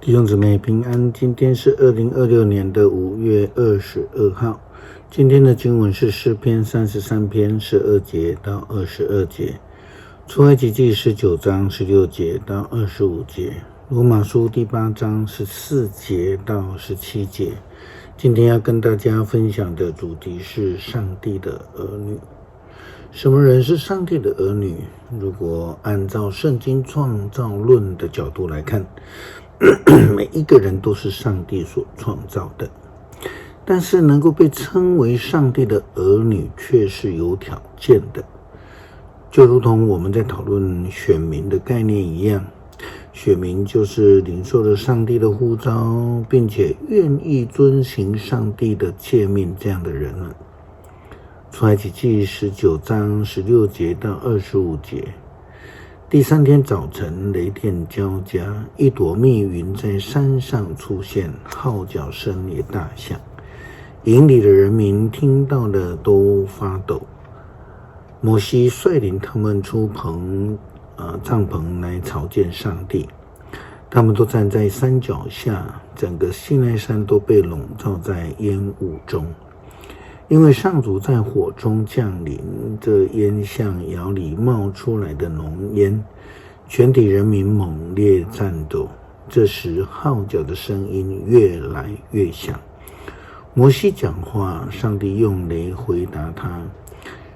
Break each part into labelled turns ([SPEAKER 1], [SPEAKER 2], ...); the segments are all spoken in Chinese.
[SPEAKER 1] 弟兄姊妹平安，今天是2026年的5月22号。今天的经文是诗篇33篇12节到22节，出埃及记19章16节到25节，罗马书第8章14节到17节。今天要跟大家分享的主题是上帝的儿女。什么人是上帝的儿女？如果按照圣经创造论的角度来看，每一个人都是上帝所创造的，但是能够被称为上帝的儿女却是有条件的，就如同我们在讨论选民的概念一样，选民就是领受了上帝的呼召，并且愿意遵行上帝的诫命这样的人了。出埃及记19章16节到25节，第3天早晨，雷电交加，一朵密云在山上出现，号角声也大响。营里的人民听到了都发抖。摩西率领他们出帐篷来朝见上帝。他们都站在山脚下，整个西奈山都被笼罩在烟雾中。因为上主在火中降临，这烟像窑里冒出来的浓烟，全体人民猛烈战斗。这时号角的声音越来越响。摩西讲话，上帝用雷回答他。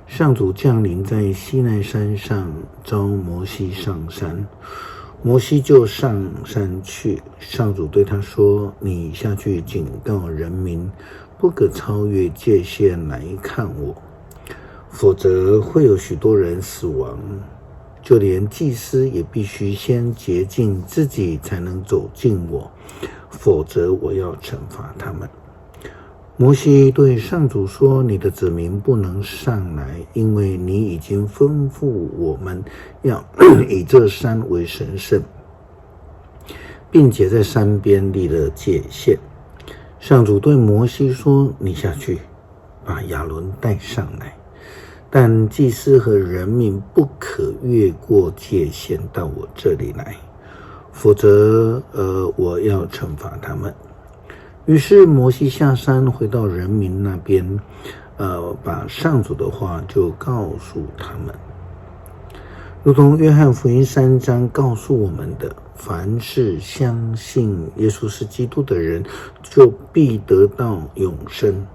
[SPEAKER 1] 上主降临在西奈山上，召摩西上山。摩西就上山去，上主对他说：你下去警告人民，不可超越界限来看我，否则会有许多人死亡，就连祭司也必须先洁净自己才能走近我，否则我要惩罚他们。摩西对上主说：你的子民不能上来，因为你已经吩咐我们要以这山为神圣，并且在山边立了界限。上主对摩西说：你下去，把亚伦带上来，但祭司和人民不可越过界限到我这里来，否则我要惩罚他们。于是摩西下山回到人民那边，把上主的话就告诉他们。如同约翰福音3章告诉我们的，凡是相信耶稣是基督的人，就必得到永生。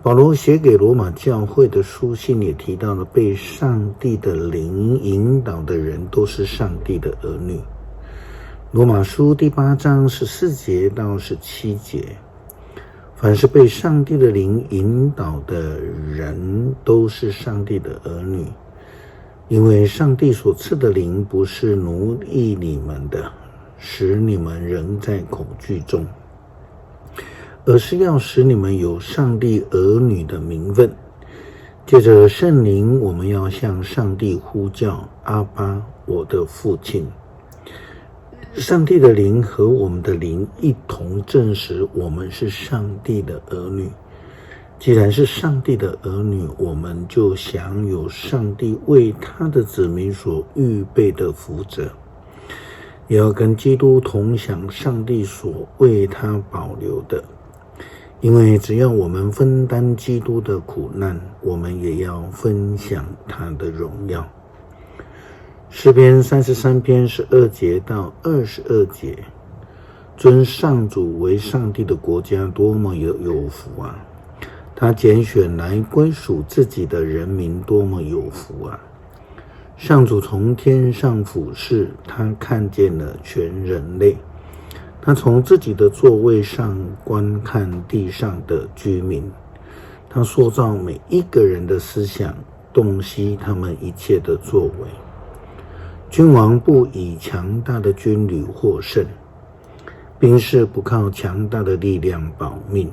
[SPEAKER 1] 保罗写给罗马教会的书信也提到了，被上帝的灵引导的人都是上帝的儿女。罗马书第8章14节到17节，凡是被上帝的灵引导的人都是上帝的儿女，因为上帝所赐的灵不是奴役你们的，使你们仍在恐惧中，而是要使你们有上帝儿女的名分。借着圣灵，我们要向上帝呼叫：阿爸，我的父亲。上帝的灵和我们的灵一同证实我们是上帝的儿女。既然是上帝的儿女，我们就享有上帝为他的子民所预备的福泽，也要跟基督同享上帝所为他保留的。因为只要我们分担基督的苦难，我们也要分享他的荣耀。诗篇33篇12节到22节，尊上主为上帝的国家多么有福啊！他拣选来归属自己的人民多么有福啊！上主从天上俯视，他看见了全人类，他从自己的座位上观看地上的居民，他塑造每一个人的思想，洞悉他们一切的作为。君王不以强大的军旅获胜，兵士不靠强大的力量保命，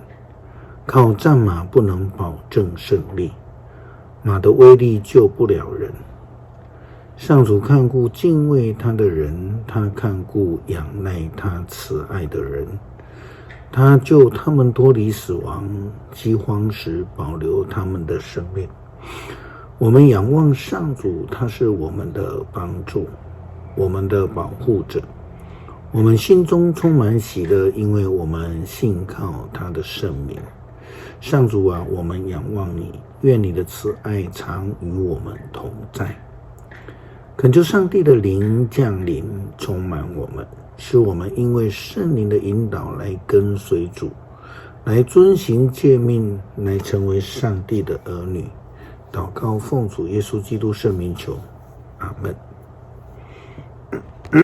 [SPEAKER 1] 靠战马不能保证胜利，马的威力救不了人。上主看顾敬畏他的人，他看顾仰赖他慈爱的人，他救他们脱离死亡，饥荒时保留他们的生命。我们仰望上主，他是我们的帮助，我们的保护者。我们心中充满喜乐，因为我们信靠他的圣名。上主啊，我们仰望你，愿你的慈爱常与我们同在。恳求上帝的灵降临，充满我们，使我们因为圣灵的引导来跟随主，来遵行诫命，来成为上帝的儿女。祷告奉主耶稣基督圣名求，阿们。